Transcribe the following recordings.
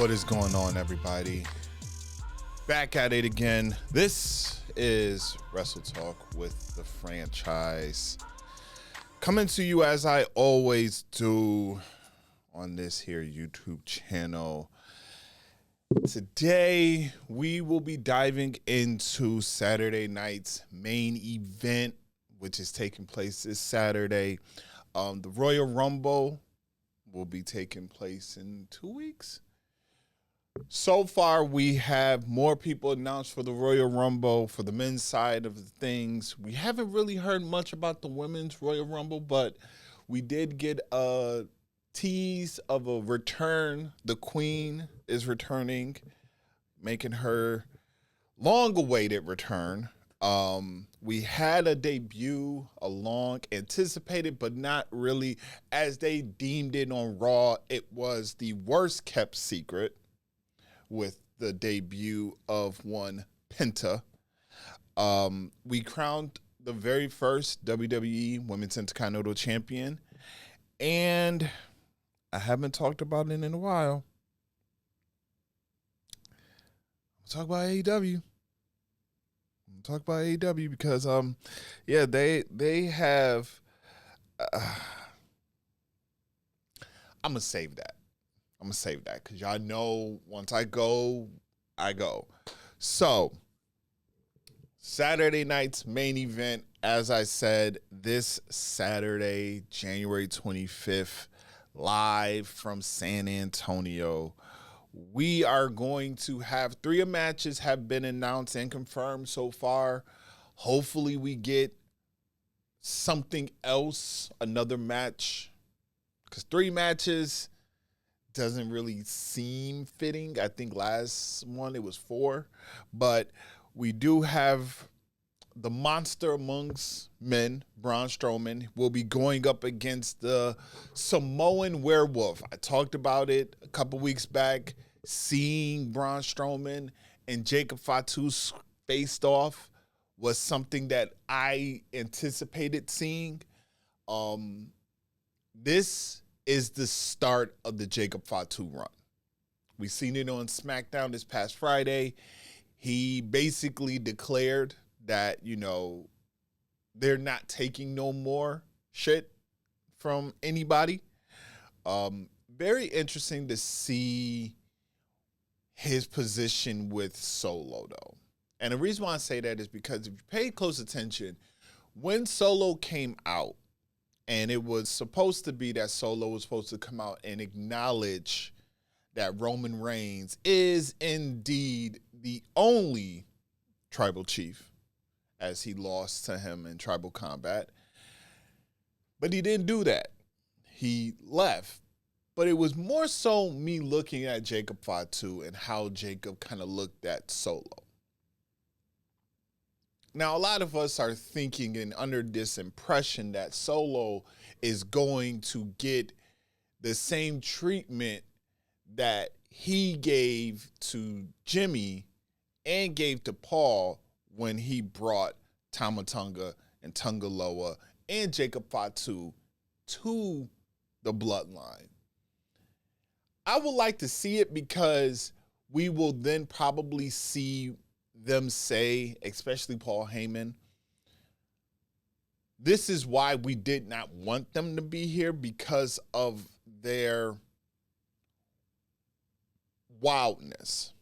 What is going on, everybody? Back at it again. This is Wrestle Talk with the franchise. Coming to you as I always do on this here YouTube channel. Today, we will be diving into Saturday night's main event, which is taking place this Saturday. The Royal Rumble will be taking place in 2 weeks. So far, we have more people announced for the Royal Rumble for the men's side of things. We haven't really heard much about the women's Royal Rumble, but we did get a tease of a return. The Queen is returning, making her long-awaited return. We had a debut, a long anticipated, but not really, as they deemed it on Raw. It was the worst kept secret, with the debut of one Penta. We crowned the very first WWE Women's Intercontinental Champion, and I haven't talked about it in a while. We'll talk about AEW. Talk about AEW because they have I'm gonna save that because y'all know once I go. So Saturday night's main event, as I said, this Saturday, January 25th, live from San Antonio. We are going to have 3 matches have been announced and confirmed so far. Hopefully we get something else, another match, because 3 matches doesn't really seem fitting. I think last one it was 4, but we do have the monster amongst men, Braun Strowman, will be going up against the Samoan Werewolf. I talked about it a couple weeks back. Seeing Braun Strowman and Jacob Fatu faced off was something that I anticipated seeing. This is the start of the Jacob Fatu run. We seen it on SmackDown this past Friday. He basically declared that, they're not taking no more shit from anybody. Very interesting to see his position with Solo, though. And the reason why I say that is because if you pay close attention, when Solo came out, and it was supposed to be that Solo was supposed to come out and acknowledge that Roman Reigns is indeed the only tribal chief, as he lost to him in tribal combat. But he didn't do that. He left. But it was more so me looking at Jacob Fatu and how Jacob kind of looked at Solo. Now, a lot of us are thinking and under this impression that Solo is going to get the same treatment that he gave to Jimmy and gave to Paul when he brought Tama Tonga and Tonga Loa and Jacob Fatu to the bloodline. I would like to see it because we will then probably see them say, especially Paul Heyman, this is why we did not want them to be here, because of their wildness.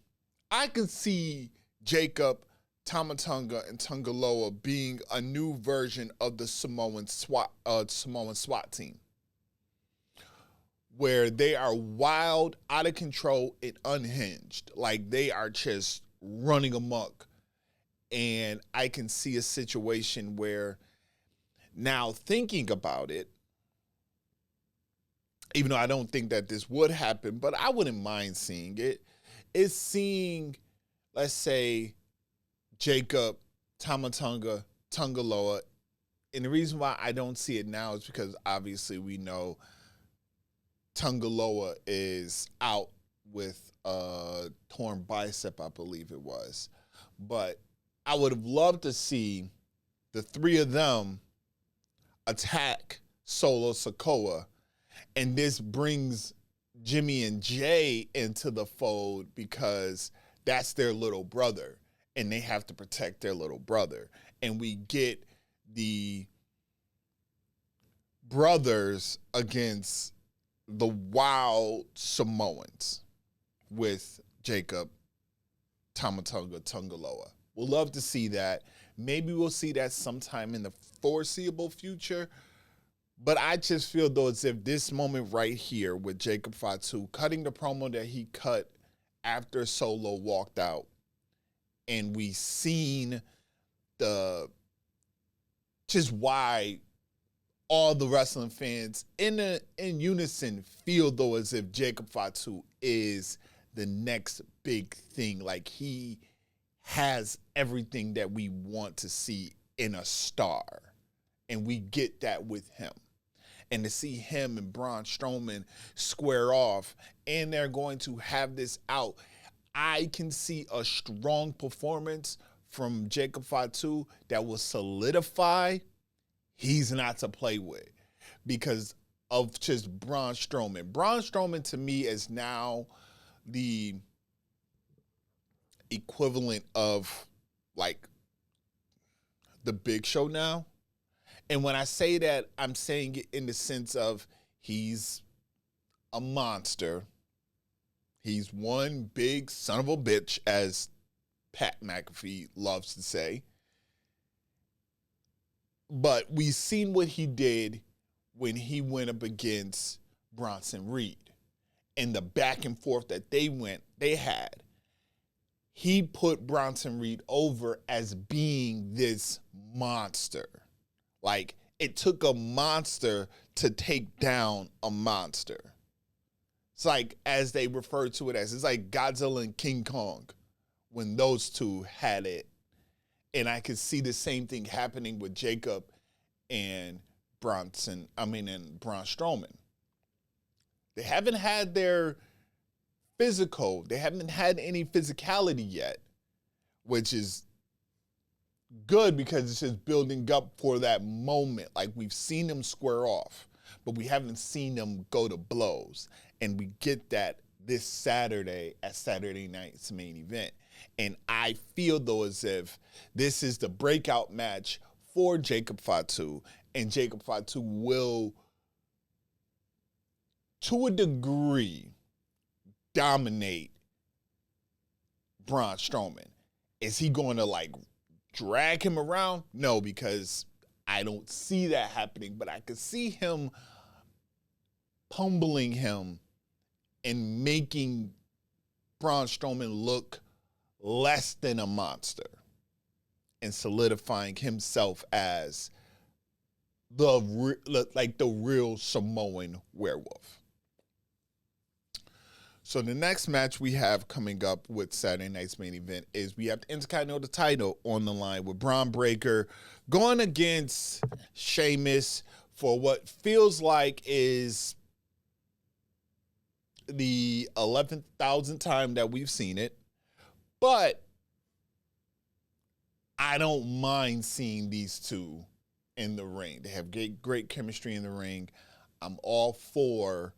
I can see Jacob, Tama Tonga, and Tonga Loa being a new version of the Samoan SWAT team, where they are wild, out of control, and unhinged. Like, they are just running amok. And I can see a situation where, now thinking about it, even though I don't think that this would happen, but I wouldn't mind seeing it, is seeing, let's say, Jacob, Tama Tonga, Tonga Loa. And the reason why I don't see it now is because obviously we know Tonga Loa is out with a torn bicep, I believe it was. But I would have loved to see the 3 of them attack Solo Sikoa, and this brings Jimmy and Jay into the fold because that's their little brother and they have to protect their little brother. And we get the brothers against the wild Samoans with Jacob Tamatonga Tungaloa. We'll love to see that. Maybe we'll see that sometime in the foreseeable future. But I just feel, though, as if this moment right here with Jacob Fatu cutting the promo that he cut after Solo walked out, and we seen the just why all the wrestling fans in unison feel, though, as if Jacob Fatu is the next big thing. Like, he has everything that we want to see in a star, and we get that with him. And to see him and Braun Strowman square off, and they're going to have this out, I can see a strong performance from Jacob Fatu that will solidify he's not to play with because of just Braun Strowman. Braun Strowman, to me, is now the equivalent of, like, the Big Show now. And when I say that, I'm saying it in the sense of he's a monster. He's one big son of a bitch, as Pat McAfee loves to say. But we've seen what he did when he went up against Bronson Reed and the back and forth that they had. He put Bronson Reed over as being this monster. Like, it took a monster to take down a monster. It's like, as they refer to it as, it's like Godzilla and King Kong when those two had it. And I could see the same thing happening with Jacob and Braun Strowman. They haven't had their physical, they haven't had any physicality yet, which is good because it's just building up for that moment. Like, we've seen them square off, but we haven't seen them go to blows. And we get that this Saturday at Saturday night's main event. And I feel, though, as if this is the breakout match for Jacob Fatu, and Jacob Fatu will, to a degree, dominate Braun Strowman. Is he going to, like, drag him around? No, because I don't see that happening, but I could see him pummeling him and making Braun Strowman look less than a monster and solidifying himself as the real Samoan werewolf. So the next match we have coming up with Saturday night's main event is we have the Intercontinental title on the line with Braun Breaker going against Sheamus for what feels like is the 11,000th time that we've seen it. But I don't mind seeing these two in the ring. They have great chemistry in the ring. I'm all for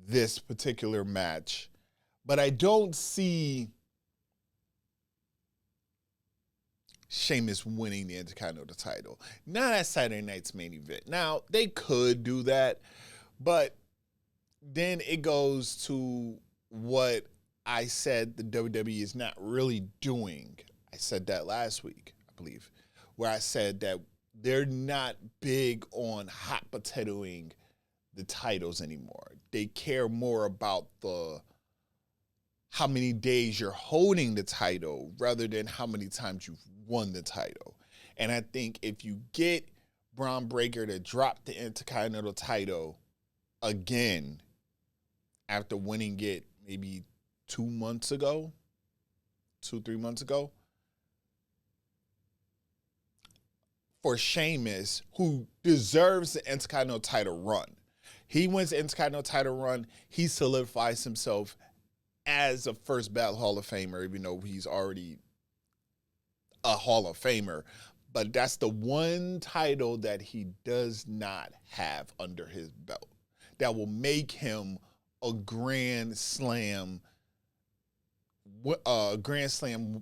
this particular match, but I don't see Sheamus winning the Intercontinental title. Not at Saturday night's main event. Now, they could do that, but then it goes to what I said the WWE is not really doing. I said that last week, I believe, where I said that they're not big on hot potatoing the titles anymore. They care more about how many days you're holding the title rather than how many times you've won the title. And I think if you get Braun Breaker to drop the Intercontinental title again after winning it maybe 3 months ago, for Sheamus, who deserves the Intercontinental title run. He wins the Intercontinental title run. He solidifies himself as a first ballot Hall of Famer, even though he's already a Hall of Famer. But that's the one title that he does not have under his belt that will make him a Grand Slam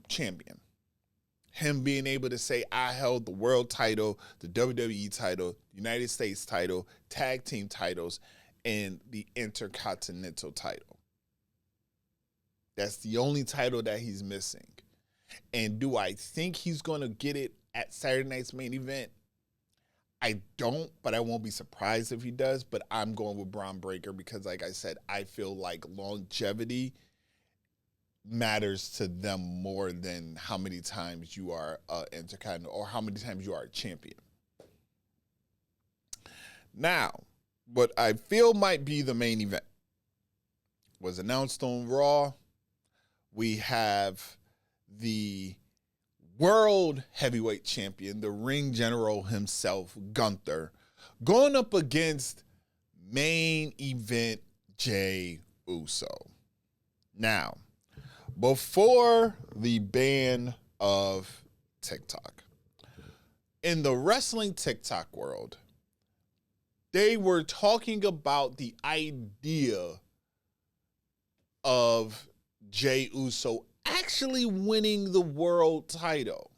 champion. Him being able to say, I held the world title, the WWE title, United States title, tag team titles, and the Intercontinental title. That's the only title that he's missing. And do I think he's going to get it at Saturday night's main event? I don't, but I won't be surprised if he does. But I'm going with Braun Breaker because, like I said, I feel like longevity matters to them more than how many times you are Intercontinental or how many times you are a champion. Now, what I feel might be the main event was announced on Raw. We have the world heavyweight champion, the ring general himself, Gunther, going up against main event Jey Uso. Now, before the ban of TikTok, in the wrestling TikTok world, they were talking about the idea of Jey Uso actually winning the world title.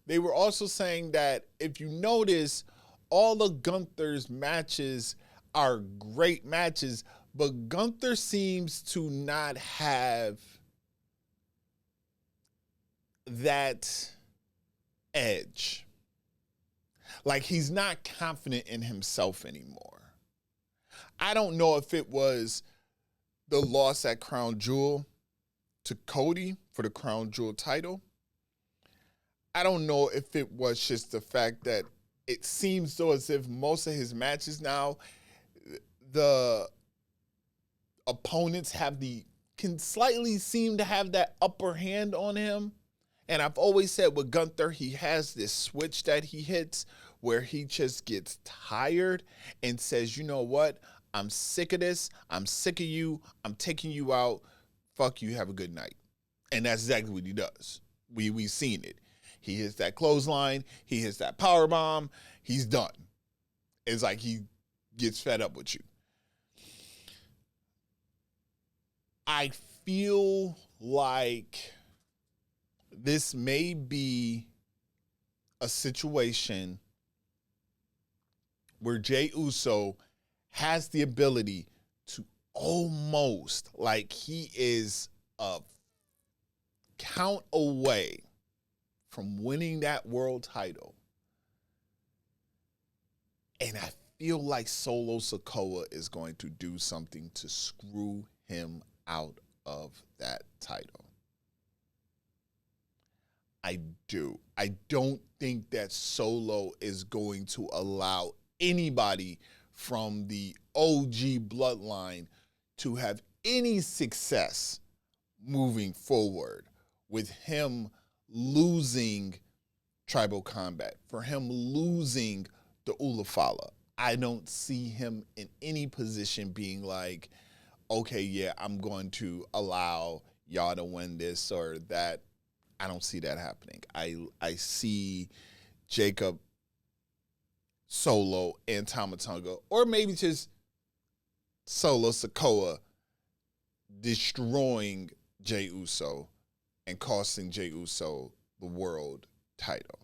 They were also saying that if you notice, all of Gunther's matches are great matches, but Gunther seems to not have that edge. Like, he's not confident in himself anymore. I don't know if it was the loss at Crown Jewel to Cody for the Crown Jewel title. I don't know if it was just the fact that it seems so as if most of his matches now, the opponents can slightly seem to have that upper hand on him. And I've always said with Gunther, he has this switch that he hits where he just gets tired and says, you know what? I'm sick of this. I'm sick of you. I'm taking you out. Fuck you. Have a good night. And that's exactly what he does. We've seen it. He hits that clothesline. He hits that power bomb. He's done. It's like he gets fed up with you. I feel like this may be a situation where Jey Uso has the ability to almost, like he is a count away from winning that world title. And I feel like Solo Sikoa is going to do something to screw him out of that title. I do. I don't think that Solo is going to allow anybody from the OG bloodline to have any success moving forward with him losing Tribal Combat, for him losing the Ulafala. I don't see him in any position being like, okay, yeah, I'm going to allow y'all to win this or that. I don't see that happening. I see Jacob, Solo, and Tama Tonga, or maybe just Solo Sikoa destroying Jey Uso and costing Jey Uso the world title.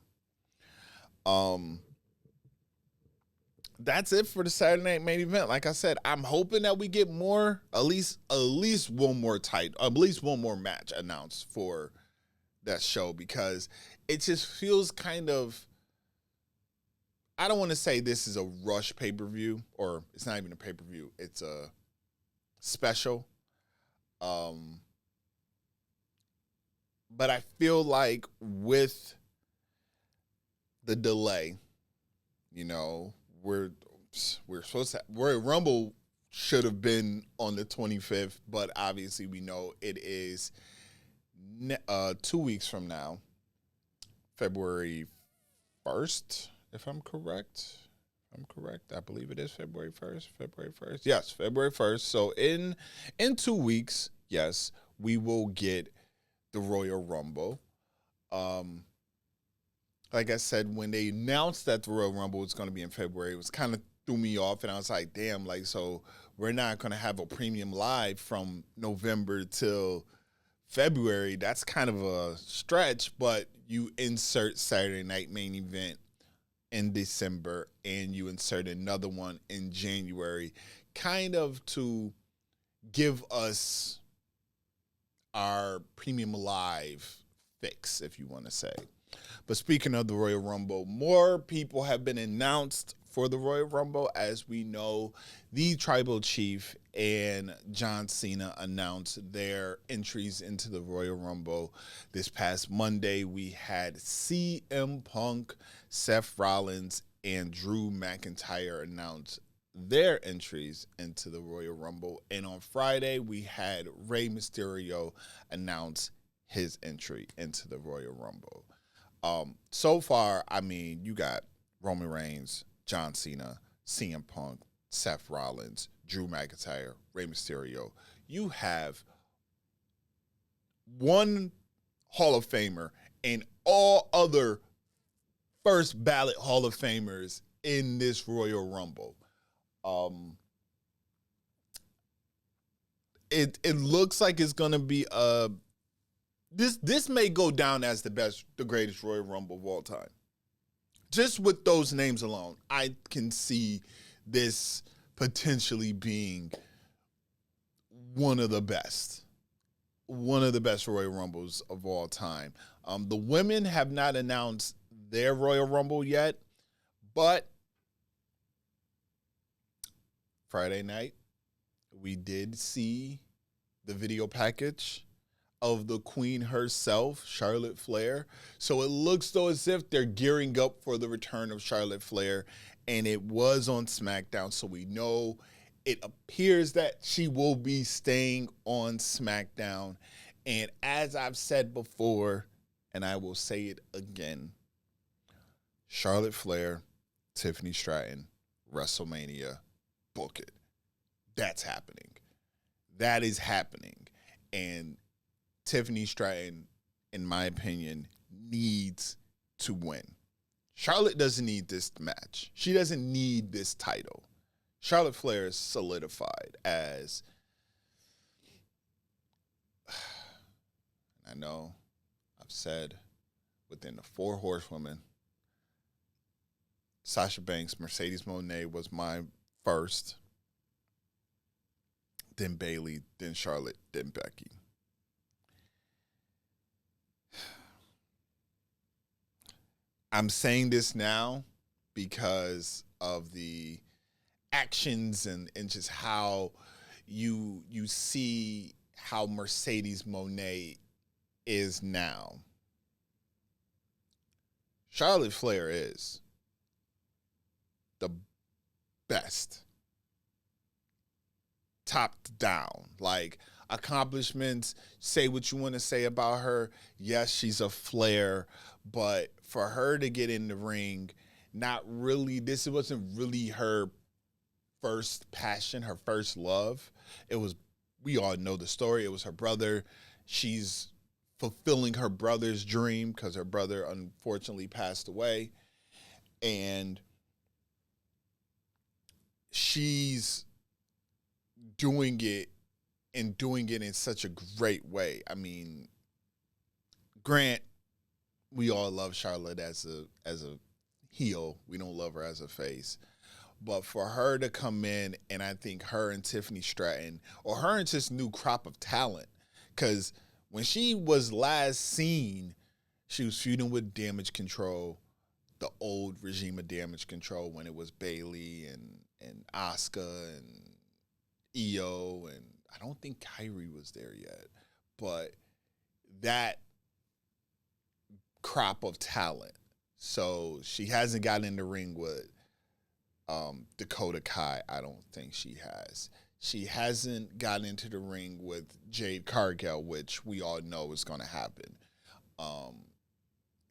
That's it for the Saturday night main event. Like I said, I'm hoping that we get more, at least one more title, at least one more match announced for that show, because it just feels kind of, I don't want to say this is a rush pay-per-view, or it's not even a pay-per-view, it's a special. But I feel like with the delay, you know, we're supposed to, Rumble should have been on the 25th, but obviously we know it is 2 weeks from now, February 1st, if I'm correct. I believe it is February 1st. Yes, February 1st. So in 2 weeks, yes, we will get the Royal Rumble. Like I said, when they announced that the Royal Rumble was going to be in February, it was kind of threw me off, and I was like, damn, like, so we're not going to have a premium live from November till February. That's kind of a stretch, but you insert Saturday Night Main Event in December and you insert another one in January, kind of to give us our premium live fix, if you want to say. But speaking of the Royal Rumble, more people have been announced for the Royal Rumble. As we know, the Tribal Chief and John Cena announced their entries into the Royal Rumble. This past Monday, we had CM Punk, Seth Rollins, and Drew McIntyre announce their entries into the Royal Rumble. And on Friday, we had Rey Mysterio announce his entry into the Royal Rumble. So far, I mean, you got Roman Reigns, John Cena, CM Punk, Seth Rollins, Drew McIntyre, Rey Mysterio. You have one Hall of Famer and all other first ballot Hall of Famers in this Royal Rumble. It looks like it's gonna be this may go down as the greatest Royal Rumble of all time. Just with those names alone, I can see this potentially being one of the best Royal Rumbles of all time. The women have not announced their Royal Rumble yet, but Friday night, we did see the video package of the Queen herself, Charlotte Flair. So it looks though as if they're gearing up for the return of Charlotte Flair, and it was on SmackDown, so we know it appears that she will be staying on SmackDown. And as I've said before, and I will say it again, Charlotte Flair, Tiffany Stratton, WrestleMania, book it. That's happening. That is happening. And Tiffany Stratton, in my opinion, needs to win. Charlotte doesn't need this match. She doesn't need this title. Charlotte Flair is solidified as, I know I've said within the four horsewomen, Sasha Banks, Mercedes Moné was my first, then Bayley, then Charlotte, then Becky. I'm saying this now because of the actions and just how you see how Mercedes Moné is now. Charlotte Flair is the best. Top down. Like, accomplishments, say what you want to say about her. Yes, she's a Flair, but for her to get in the ring, this wasn't really her first passion, her first love. It was, we all know the story. It was her brother. She's fulfilling her brother's dream because her brother unfortunately passed away. And she's doing it in such a great way. I mean, Grant, we all love Charlotte as a heel. We don't love her as a face. But for her to come in, and I think her and Tiffany Stratton, or her and this new crop of talent, because when she was last seen, she was feuding with Damage Control, the old regime of Damage Control, when it was Bayley and Asuka and Io, and I don't think Kyrie was there yet. But that crop of talent. So she hasn't gotten in the ring with Dakota Kai. I don't think she has. She hasn't gotten into the ring with Jade Cargill, which we all know is going to happen.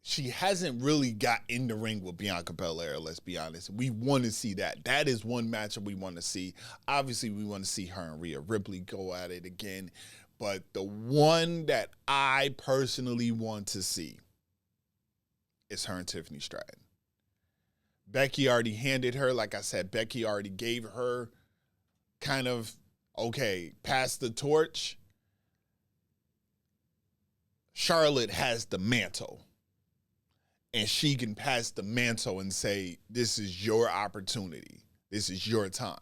She hasn't really got in the ring with Bianca Belair, let's be honest. We want to see that. That is one matchup we want to see. Obviously, we want to see her and Rhea Ripley go at it again. But the one that I personally want to see is her and Tiffany Stratton. Becky already handed her, like I said, Becky already gave her kind of, okay, pass the torch. Charlotte has the mantle. And she can pass the mantle and say, this is your opportunity. This is your time.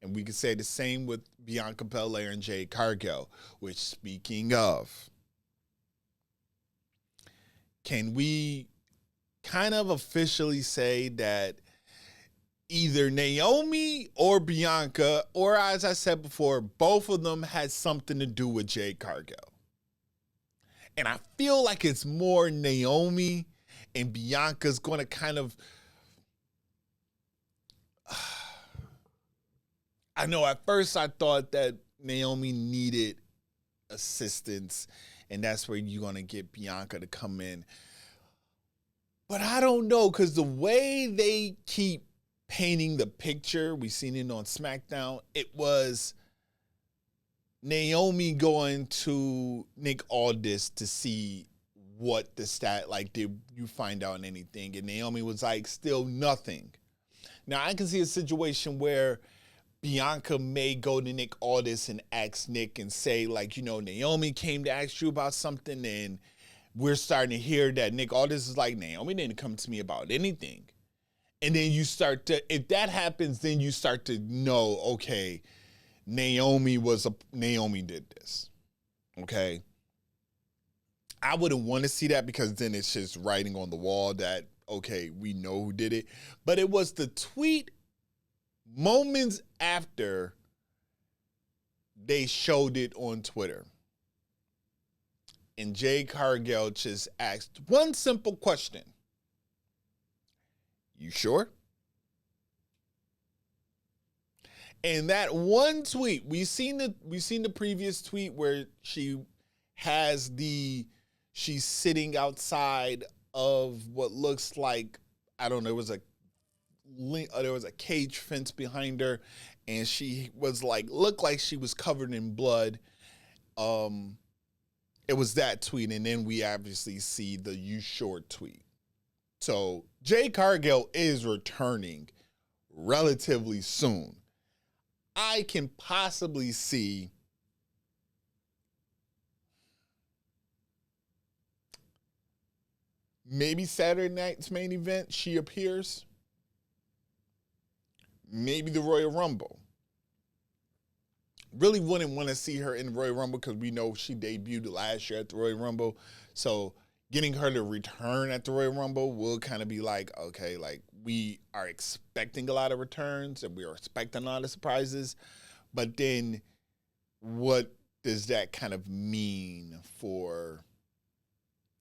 And we can say the same with Bianca Belair and Jade Cargill, which, speaking of, can we kind of officially say that either Naomi or Bianca, or as I said before, both of them had something to do with Jade Cargill? And I feel like it's more Naomi, and Bianca's going to kind of, I know at first I thought that Naomi needed assistance, and that's where you're going to get Bianca to come in. But I don't know, because the way they keep painting the picture, we've seen it on SmackDown, it was Naomi going to Nick Aldis to see what the stat, like, did you find out anything? And Naomi was like, still nothing. Now, I can see a situation where Bianca may go to Nick Aldis and ask Nick and say, like, you know, Naomi came to ask you about something, and we're starting to hear that Nick Aldis is like, Naomi didn't come to me about anything. And then you start to, if that happens, then you start to know, okay, Naomi did this. Okay. I wouldn't want to see that, because then it's just writing on the wall that, okay, we know who did it. But it was the tweet moments after they showed it on Twitter. And Jade Cargill just asked one simple question. You sure? And that one tweet, we've seen the previous tweet where she's sitting outside of what looks like, I don't know, there was a cage fence behind her, and she was like, looked like she was covered in blood. It was that tweet, and then we obviously see the "you sure" tweet. So Jade Cargill is returning relatively soon. I can possibly see maybe Saturday night's main event, she appears. Maybe the Royal Rumble. Really wouldn't want to see her in the Royal Rumble, because we know she debuted last year at the Royal Rumble. So getting her to return at the Royal Rumble will kind of be like, okay, like, we are expecting a lot of returns and we are expecting a lot of surprises. But then what does that kind of mean for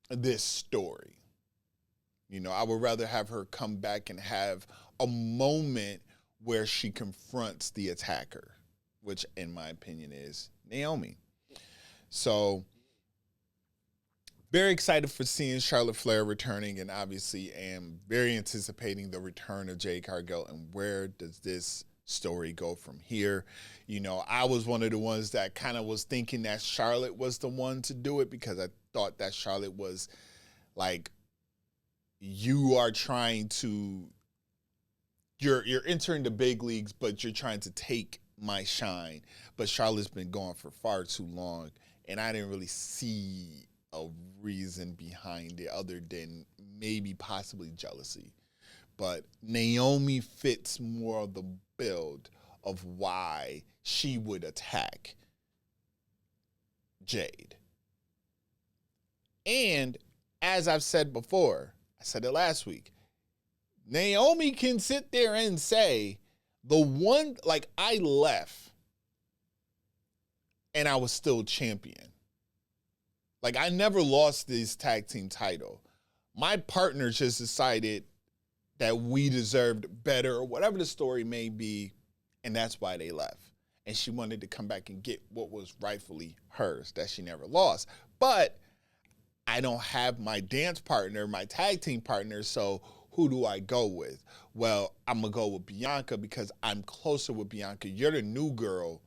this story? You know, I would rather have her come back and have a moment where she confronts the attacker, which in my opinion is Naomi. So very excited for seeing Charlotte Flair returning, and obviously am very anticipating the return of Jade Cargill, and where does this story go from here? You know, I was one of the ones that kind of was thinking that Charlotte was the one to do it, because I thought that Charlotte was like, you are trying to, you're entering the big leagues, but you're trying to take my shine. But Charlotte's been gone for far too long, and I didn't really see a reason behind it other than maybe possibly jealousy. But Naomi fits more of the build of why she would attack Jade. And as I've said before, I said it last week, Naomi can sit there and say, the one, like, I left and I was still champion. Like, I never lost this tag team title. My partner just decided that we deserved better, or whatever the story may be, and that's why they left. And she wanted to come back and get what was rightfully hers, that she never lost. But I don't have my dance partner, my tag team partner, so who do I go with? Well, I'm going to go with Bianca, because I'm closer with Bianca. You're the new girl,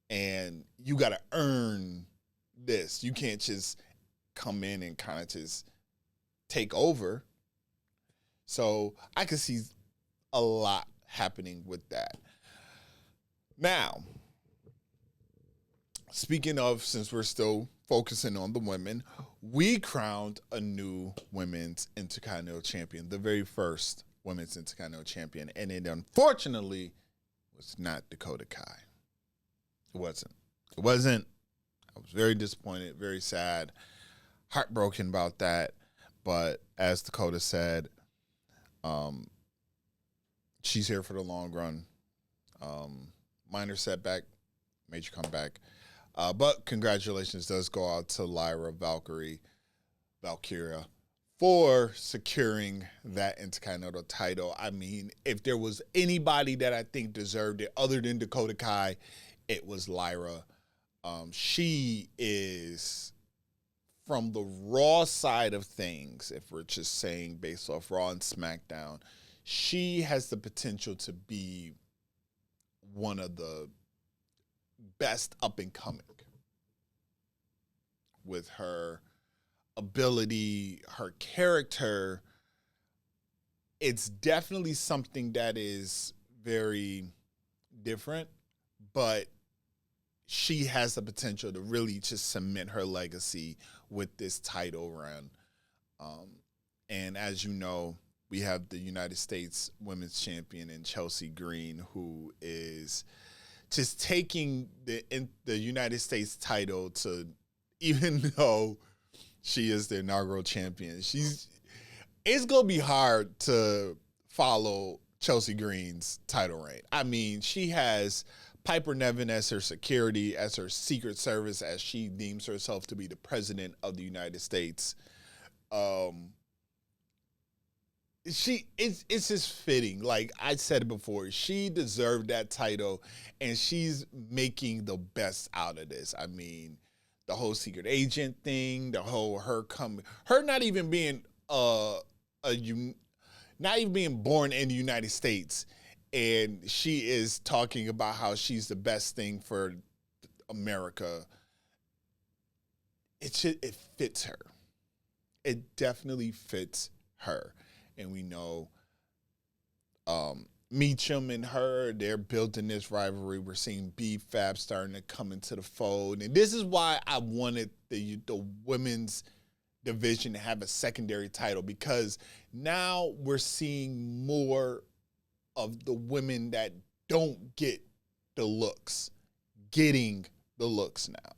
and you got to earn this. You can't just come in and kind of just take over. So I could see a lot happening with that. Now, speaking of, since we're still focusing on the women, we crowned a new women's Intercontinental Champion, the very first women's Intercontinental Champion, and it unfortunately was not Dakota Kai. It wasn't. It wasn't. I was very disappointed, very sad, heartbroken about that. But as Dakota said, she's here for the long run. Minor setback, major comeback. But congratulations does go out to Lyra Valkyria for securing that Intercontinental title. I mean, if there was anybody that I think deserved it other than Dakota Kai, it was Lyra. She is, from the Raw side of things, if we're just saying based off Raw and SmackDown, she has the potential to be one of the best up and coming with her ability, her character. It's definitely something that is very different, but she has the potential to really just cement her legacy with this title run. And as you know, we have the United States Women's Champion in Chelsea Green, who is just taking the United States title to, even though she is the inaugural champion, it's going to be hard to follow Chelsea Green's title reign. I mean, she has Piper Niven as her security, as her Secret Service, as she deems herself to be the president of the United States. It's just fitting. Like I said it before, she deserved that title, and she's making the best out of this. I mean, the whole secret agent thing, the whole her not even being not even being born in the United States, and she is talking about how she's the best thing for America. It fits her. It definitely fits her. And we know Meacham and her, they're building this rivalry. We're seeing B-Fab starting to come into the fold. And this is why I wanted the women's division to have a secondary title, because now we're seeing more of the women that don't get the looks getting the looks now.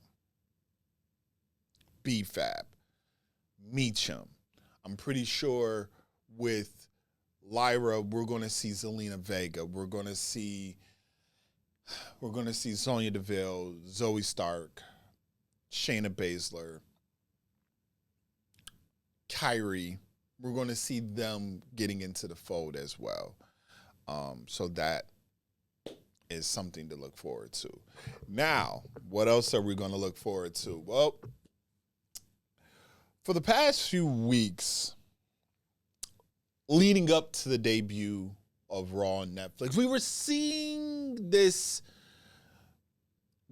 B-Fab, Meacham. I'm pretty sure with Lyra, we're going to see Zelina Vega. We're going to see Sonya Deville, Zoe Stark, Shayna Baszler, Kyrie. We're going to see them getting into the fold as well. So that is something to look forward to. Now, what else are we going to look forward to? Well, for the past few weeks, leading up to the debut of Raw on Netflix, we were seeing this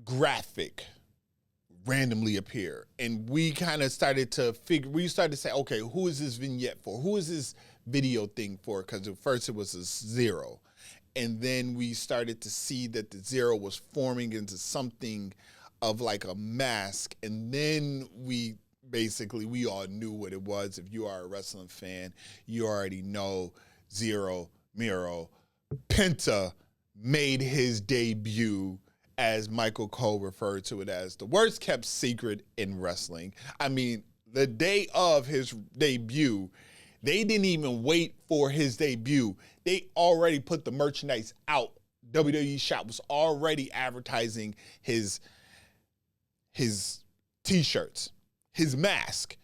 graphic randomly appear. And we kind of started to say, okay, who is this vignette for? Who is this video thing for? Because at first it was a zero. And then we started to see that the zero was forming into something of like a mask. And then we all knew what it was. If you are a wrestling fan, you already know Zero Miro. Penta made his debut, as Michael Cole referred to it as, the worst kept secret in wrestling. I mean, the day of his debut, they didn't even wait for his debut. They already put the merchandise out. WWE Shop was already advertising his t-shirts. His mask,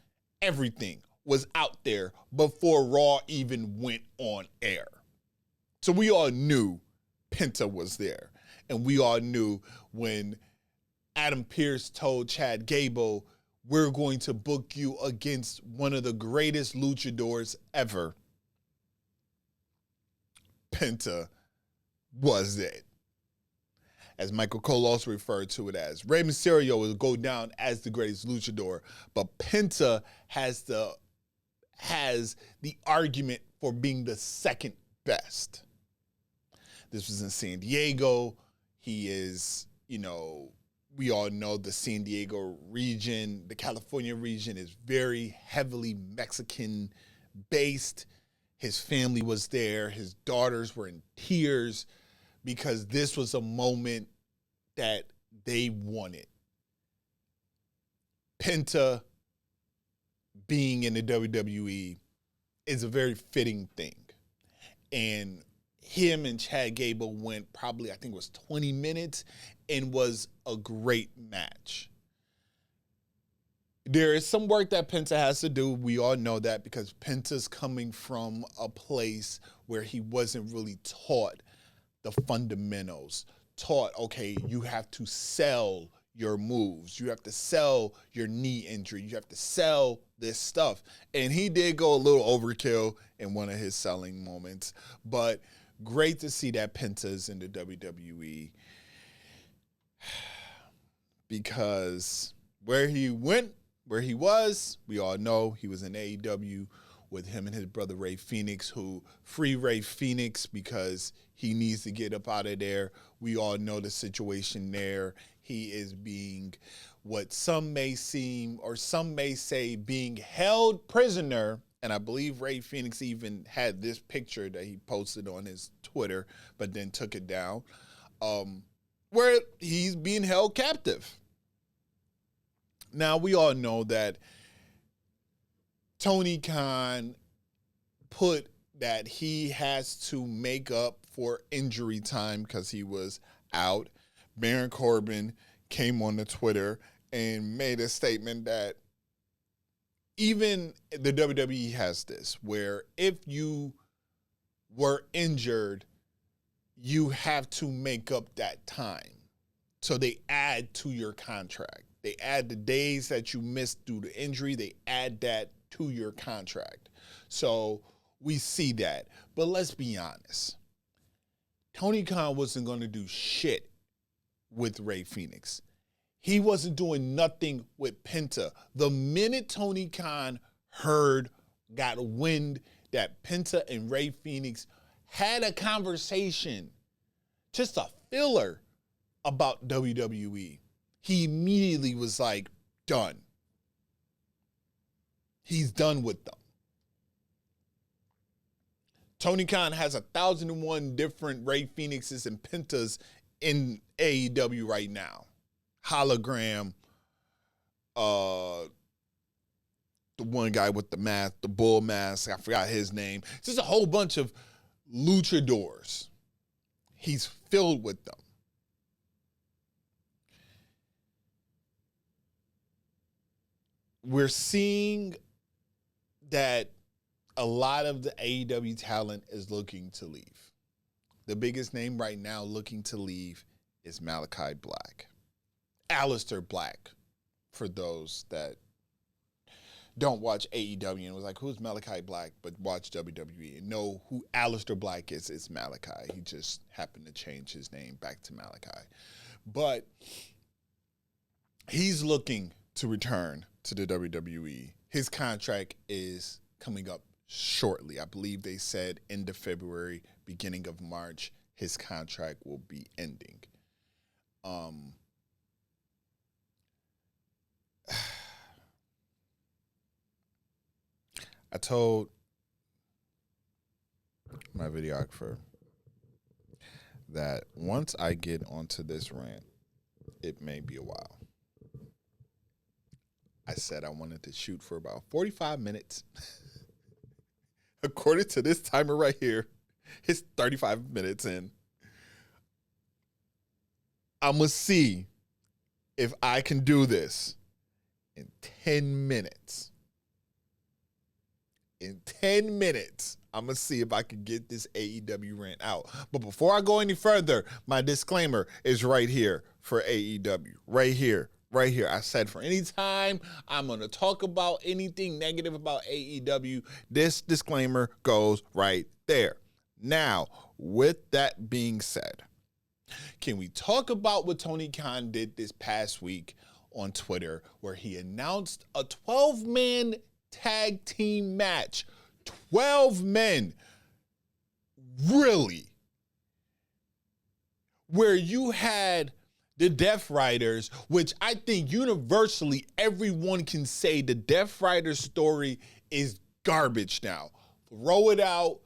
everything was out there before Raw even went on air. So we all knew Penta was there. And we all knew when Adam Pearce told Chad Gable, we're going to book you against one of the greatest luchadors ever, Penta was it. As Michael Cole also referred to it as, Rey Mysterio will go down as the greatest luchador, but Penta has the argument for being the second best. This was in San Diego. He is, we all know the San Diego region, the California region is very heavily Mexican based. His family was there. His daughters were in tears because this was a moment that they wanted. Penta being in the WWE is a very fitting thing. And him and Chad Gable went probably, I think it was 20 minutes and was a great match. There is some work that Penta has to do. We all know that because Penta's coming from a place where he wasn't really taught the fundamentals. Taught, okay, you have to sell your moves. You have to sell your knee injury. You have to sell this stuff. And he did go a little overkill in one of his selling moments. But great to see that Penta's in the WWE. Because where he went, where he was, we all know he was in AEW with him and his brother Ray Phoenix, who free Ray Phoenix because he needs to get up out of there. We all know the situation there. He is being what some may seem, or some may say, being held prisoner. And I believe Ray Phoenix even had this picture that he posted on his Twitter, but then took it down, where he's being held captive. Now, we all know that Tony Khan put that he has to make up for injury time because he was out. Baron Corbin came on the Twitter and made a statement that even the WWE has this, where if you were injured, you have to make up that time. So they add to your contract. They add the days that you missed due to injury. They add that to your contract. So we see that. But let's be honest. Tony Khan wasn't going to do shit with Ray Phoenix. He wasn't doing nothing with Penta. The minute Tony Khan got wind that Penta and Ray Phoenix had a conversation, just a filler about WWE, he immediately was like, done. He's done with them. Tony Khan has 1,001 different Ray Phoenixes and Pentas in AEW right now. Hologram, the one guy with the mask, the bull mask, I forgot his name. It's just a whole bunch of luchadors. He's filled with them. We're seeing that a lot of the AEW talent is looking to leave. The biggest name right now looking to leave is Malachi Black. Aleister Black, for those that don't watch AEW and was like, who's Malachi Black, but watch WWE and know who Aleister Black is. It's Malachi. He just happened to change his name back to Malachi. But he's looking to return to the WWE. His contract is coming up shortly. I believe they said end of February, beginning of March, his contract will be ending. I told my videographer that once I get onto this rant, it may be a while. I said I wanted to shoot for about 45 minutes. According to this timer right here, it's 35 minutes in. I'm going to see if I can do this in 10 minutes. In 10 minutes, I'm going to see if I can get this AEW rant out. But before I go any further, my disclaimer is right here for AEW. Right here. Right here. I said for any time I'm going to talk about anything negative about AEW, this disclaimer goes right there. Now, with that being said, can we talk about what Tony Khan did this past week on Twitter, where he announced a 12-man tag team match? 12 men. Really? where you had the Death Riders, which I think universally everyone can say the Death Riders story is garbage now. Throw it out,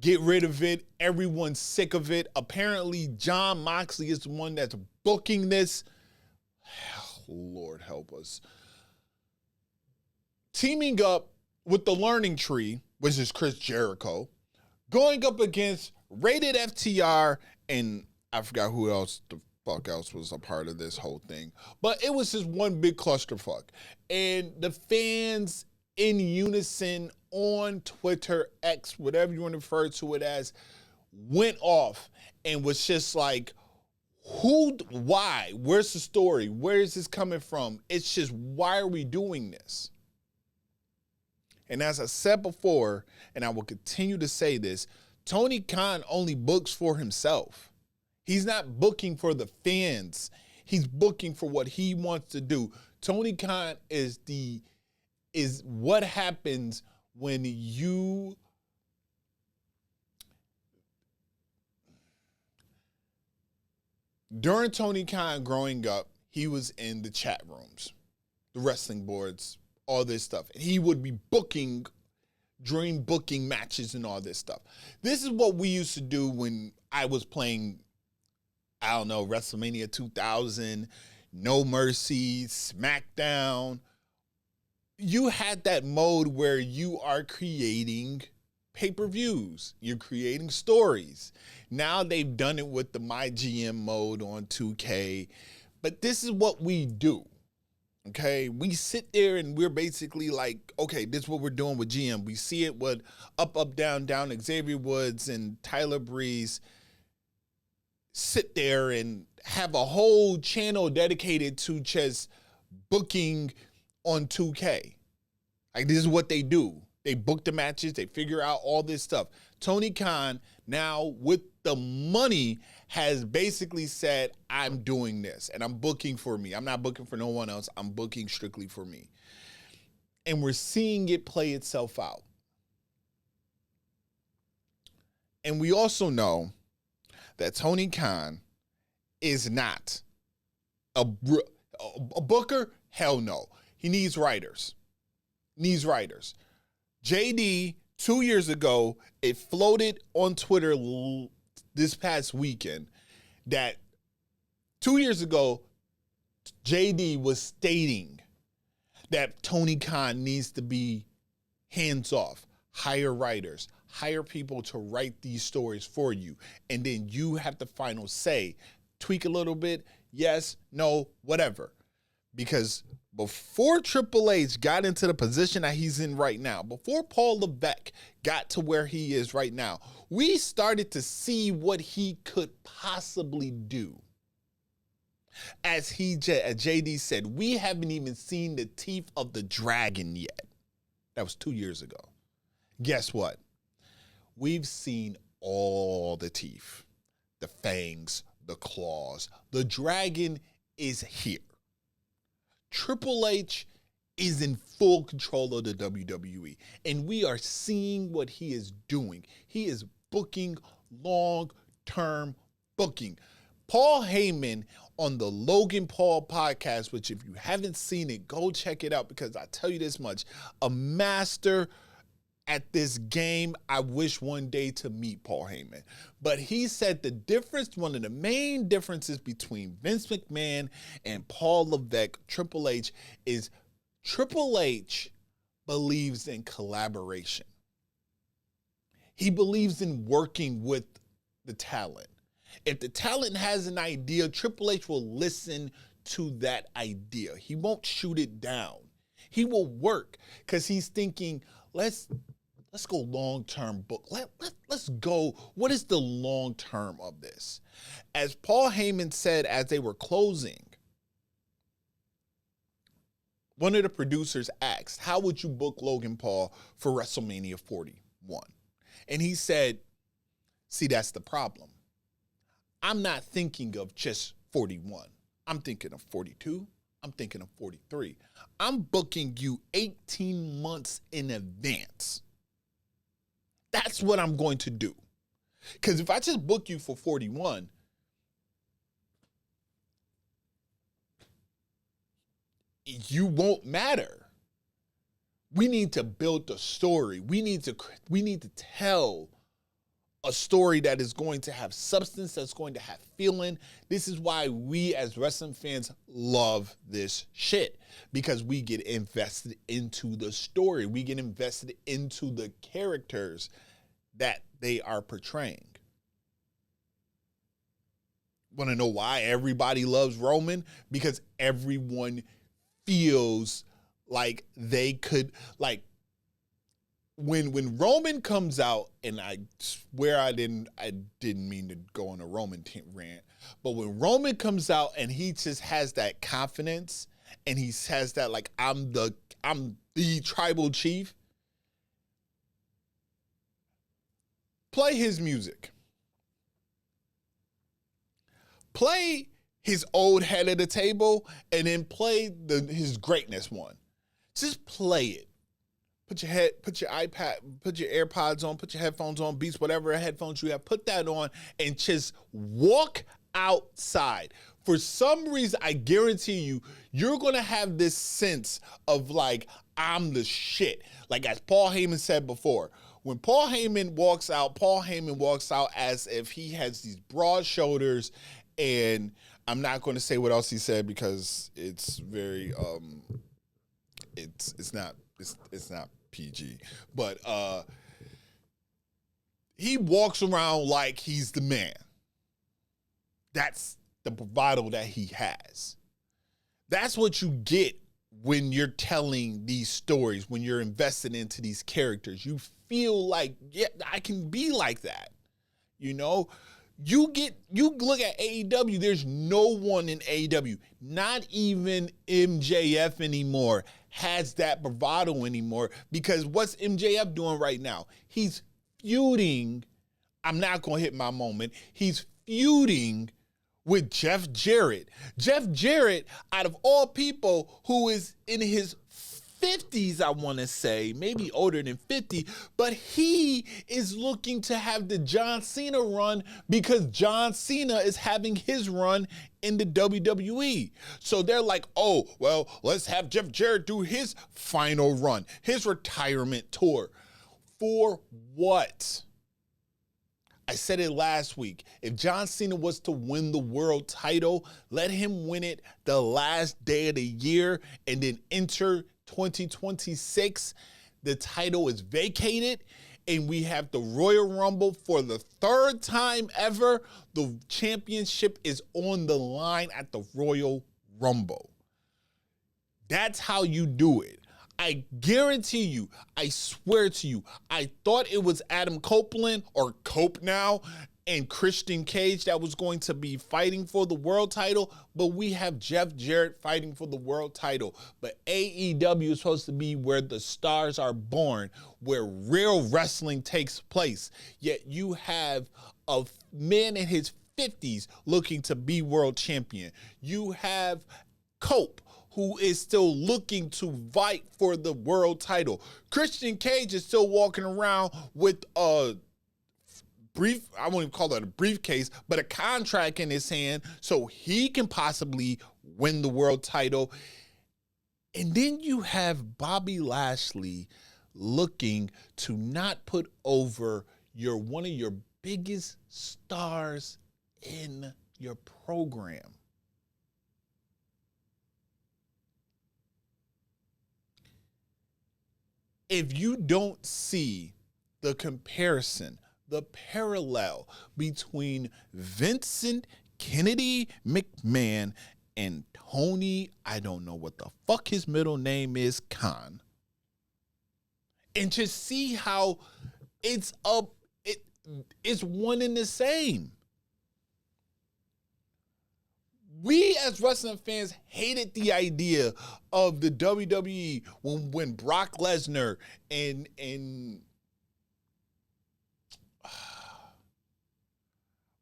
get rid of it. Everyone's sick of it. Apparently, Jon Moxley is the one that's booking this. Lord help us. Teaming up with the Learning Tree, which is Chris Jericho, going up against Rated FTR, and I forgot who else the fuck else was a part of this whole thing. But it was just one big clusterfuck. And the fans in unison on Twitter, X, whatever you want to refer to it as, went off and was just like, why? Where's the story? Where is this coming from? It's just, why are we doing this? And as I said before, and I will continue to say this, Tony Khan only books for himself. He's not booking for the fans. He's booking for what he wants to do. Tony Khan is what happens when you during Tony Khan growing up, he was in the chat rooms, the wrestling boards, all this stuff. And he would be booking, dream booking matches and all this stuff. This is what we used to do when I was playing, I don't know, WrestleMania 2000, No Mercy, SmackDown. You had that mode where you are creating pay-per-views. You're creating stories. Now they've done it with the MyGM mode on 2K. But this is what we do. Okay, we sit there and we're basically like, okay, this is what we're doing with GM. We see it with Up, Down, Down, Xavier Woods and Tyler Breeze sit there and have a whole channel dedicated to just booking on 2K. Like, this is what they do. They book the matches. They figure out all this stuff. Tony Khan, now with the money, has basically said, I'm doing this and I'm booking for me. I'm not booking for no one else. I'm booking strictly for me. And we're seeing it play itself out. And we also know that Tony Khan is not a booker. Hell no. He needs writers. JD, 2 years ago, it floated on Twitter this past weekend that 2 years ago, JD was stating that Tony Khan needs to be hands off, hire writers, hire people to write these stories for you, and then you have the final say. Tweak a little bit, yes, no, whatever. Because before Triple H got into the position that he's in right now, before Paul Levesque got to where he is right now, we started to see what he could possibly do. As JD said, we haven't even seen the teeth of the dragon yet. That was 2 years ago. Guess what? We've seen all the teeth, the fangs, the claws. The dragon is here. Triple H is in full control of the WWE, and we are seeing what he is doing. He is booking long-term booking. Paul Heyman on the Logan Paul podcast, which if you haven't seen it, go check it out, because I tell you this much, a master at this game. I wish one day to meet Paul Heyman. But he said the difference, one of the main differences between Vince McMahon and Paul Levesque, Triple H, is Triple H believes in collaboration. He believes in working with the talent. If the talent has an idea, Triple H will listen to that idea. He won't shoot it down. He will work because he's thinking, let's go long-term book. Let's go. What is the long term of this? As Paul Heyman said as they were closing, one of the producers asked, how would you book Logan Paul for WrestleMania 41? And he said, see, that's the problem. I'm not thinking of just 41. I'm thinking of 42. I'm thinking of 43. I'm booking you 18 months in advance. That's what I'm going to do. Because if I just book you for 41, you won't matter. We need to build the story. We need to tell a story that is going to have substance, that's going to have feeling. This is why we as wrestling fans love this shit, because we get invested into the story. We get invested into the characters that they are portraying. Want to know why everybody loves Roman? Because everyone feels like they could, like, when Roman comes out, and I swear I didn't mean to go on a Roman rant, but when Roman comes out and he just has that confidence and he says that, like, I'm the tribal chief, play his music. Play his old head of the table and then play his greatness one. Just play it. Put your iPad, put your AirPods on, put your headphones on, Beats, whatever headphones you have, put that on and just walk outside. For some reason, I guarantee you, you're going to have this sense of, like, I'm the shit. Like, as Paul Heyman said before, when Paul Heyman walks out as if he has these broad shoulders, and I'm not going to say what else he said because it's very, it's not PG, but he walks around like he's the man. That's the bravado that he has. That's what you get when you're telling these stories, when you're invested into these characters. You feel like, yeah, I can be like that. You know, you look at AEW, there's no one in AEW, not even MJF anymore, has that bravado anymore, because what's MJF doing right now? He's feuding. I'm not going to hit my moment. He's feuding with Jeff Jarrett. Jeff Jarrett, out of all people, who is in his 50s, I want to say, maybe older than 50, but he is looking to have the John Cena run because John Cena is having his run in the WWE. So they're like, oh, well, let's have Jeff Jarrett do his final run, his retirement tour. For what? I said it last week. If John Cena was to win the world title, let him win it the last day of the year and then enter 2026. The title is vacated and we have the Royal Rumble for the third time ever. The championship is on the line at the Royal Rumble. That's how you do it. I guarantee you, I swear to you, I thought it was Adam Copeland, or Cope now, and Christian Cage that was going to be fighting for the world title, but we have Jeff Jarrett fighting for the world title. But AEW is supposed to be where the stars are born, where real wrestling takes place. Yet you have a man in his 50s looking to be world champion. You have Cope, who is still looking to fight for the world title. Christian Cage is still walking around with a brief, I won't even call it a briefcase, but a contract in his hand so he can possibly win the world title. And then you have Bobby Lashley looking to not put over one of your biggest stars in your program. If you don't see the comparison, the parallel between Vincent Kennedy McMahon and Tony, I don't know what the fuck his middle name is, Khan, and to see how it's one and the same. We as wrestling fans hated the idea of the WWE when Brock Lesnar and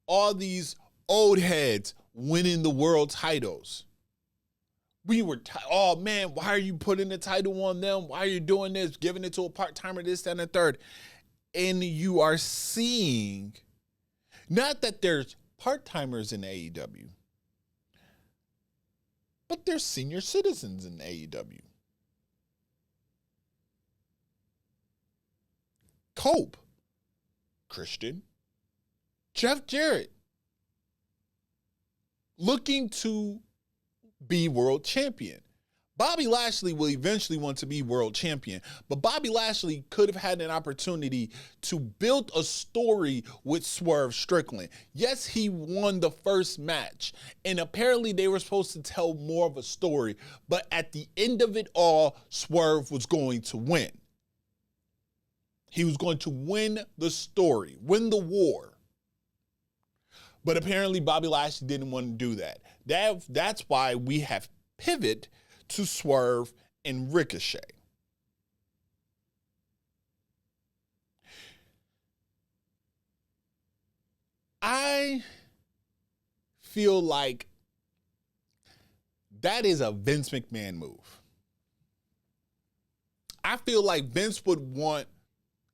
all these old heads winning the world titles. We were, oh man, why are you putting the title on them? Why are you doing this? Giving it to a part-timer, this, that, and the third. And you are seeing, not that there's part-timers in AEW, but they're senior citizens in AEW. Cope, Christian, Jeff Jarrett, looking to be world champion. Bobby Lashley will eventually want to be world champion, but Bobby Lashley could have had an opportunity to build a story with Swerve Strickland. Yes, he won the first match, and apparently they were supposed to tell more of a story, but at the end of it all, Swerve was going to win. He was going to win the story, win the war. But apparently Bobby Lashley didn't want to do that. That's why we have pivot to Swerve and Ricochet. I feel like that is a Vince McMahon move. I feel like Vince would want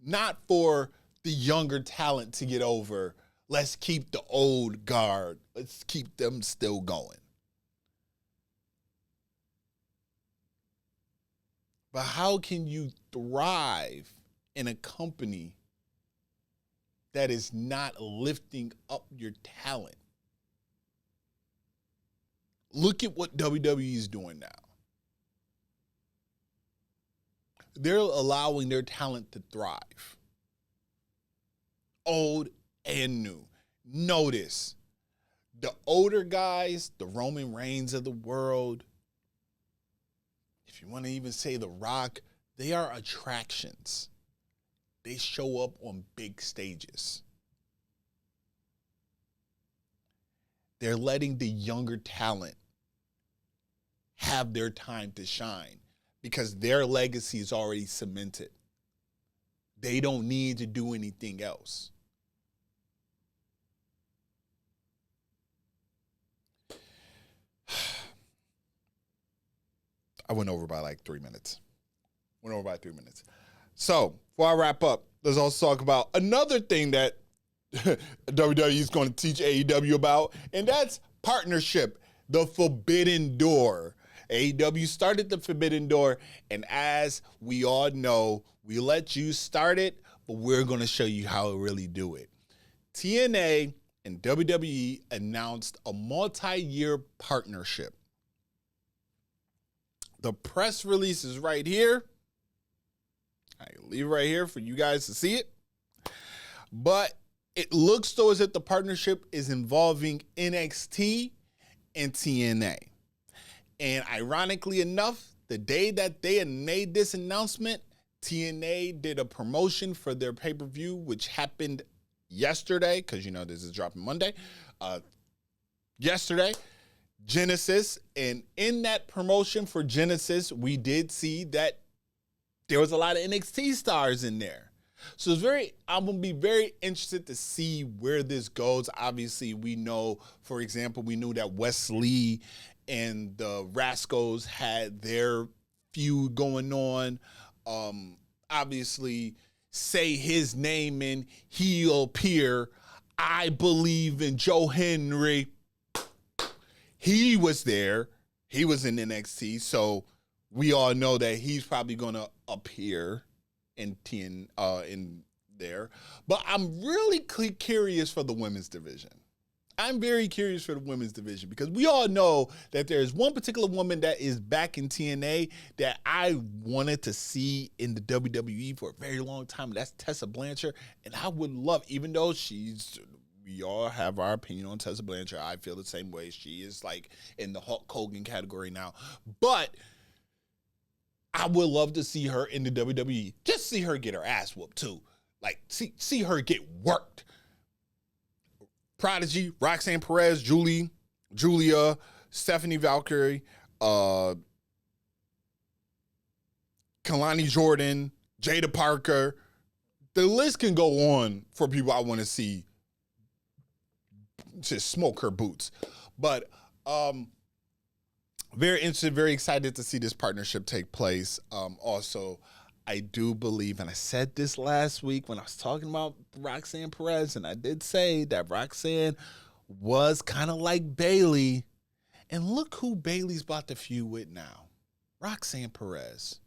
not for the younger talent to get over. Let's keep the old guard. Let's keep them still going. But how can you thrive in a company that is not lifting up your talent? Look at what WWE is doing now. They're allowing their talent to thrive. Old and new. Notice the older guys, the Roman Reigns of the world, if you want to even say The Rock, they are attractions. They show up on big stages. They're letting the younger talent have their time to shine because their legacy is already cemented. They don't need to do anything else. I went over by like 3 minutes. So, before I wrap up, let's also talk about another thing that WWE is going to teach AEW about, and that's partnership, the Forbidden Door. AEW started the Forbidden Door, and as we all know, we let you start it, but we're going to show you how to really do it. TNA and WWE announced a multi-year partnership. The press release is right here. I leave it right here for you guys to see it. But it looks though as if the partnership is involving NXT and TNA. And ironically enough, the day that they had made this announcement, TNA did a promotion for their pay-per-view, which happened yesterday, because you know this is dropping Monday. Yesterday, Genesis, and in that promotion for Genesis, we did see that there was a lot of NXT stars in there. So I'm going to be very interested to see where this goes. Obviously, we know, for example, we knew that Wes Lee and the Rascals had their feud going on. Obviously, say his name and he'll appear. I believe in Joe Henry. He was there. He was in NXT, so we all know that he's probably going to appear in there. But I'm really curious for the women's division. I'm very curious for the women's division because we all know that there's one particular woman that is back in TNA that I wanted to see in the WWE for a very long time. That's Tessa Blanchard, and I would love, even though we all have our opinion on Tessa Blanchard. I feel the same way. She is like in the Hulk Hogan category now. But I would love to see her in the WWE. Just see her get her ass whooped too. Like see her get worked. Prodigy, Roxanne Perez, Julia, Stephanie Valkyrie, Kalani Jordan, Jada Parker. The list can go on for people I want to see to smoke her boots. But very interested, very excited to see this partnership take place. Also, I do believe, and I said this last week when I was talking about Roxanne Perez, and I did say that Roxanne was kind of like Bayley, And look who Bayley's about to feud with now. Roxanne Perez.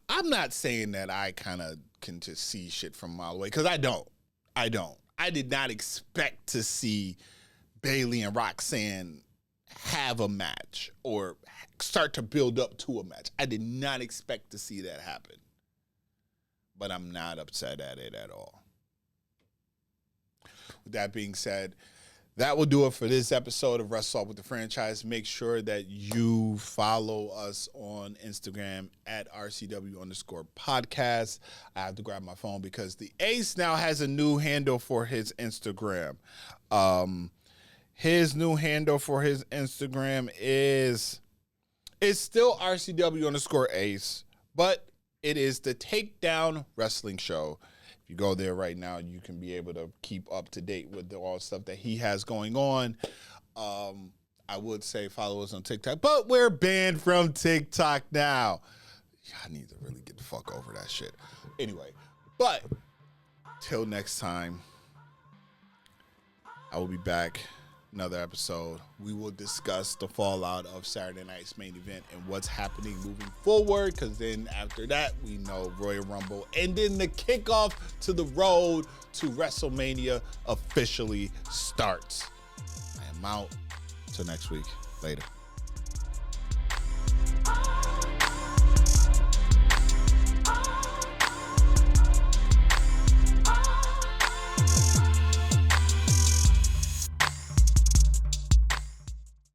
I'm not saying that I kind of can just see shit from a mile away, because I don't. I did not expect to see Bayley and Roxanne have a match or start to build up to a match. I did not expect to see that happen. But I'm not upset at it at all. With that being said, that will do it for this episode of Wrestle Talk with the Franchise. Make sure that you follow us on Instagram at RCW_podcast. I have to grab my phone because the Ace now has a new handle for his Instagram. His new handle for his Instagram is still RCW_Ace, but it is the Takedown Wrestling Show. You go there right now, you can be able to keep up to date with all the stuff that he has going on. I would say follow us on TikTok, but we're banned from TikTok now. I need to really get the fuck over that shit. Anyway, but till next time, I will be back. Another episode. We will discuss the fallout of Saturday night's main event and what's happening moving forward, because then after that we know Royal Rumble, and then the kickoff to the road to WrestleMania officially starts. I am out. Till next week. Later.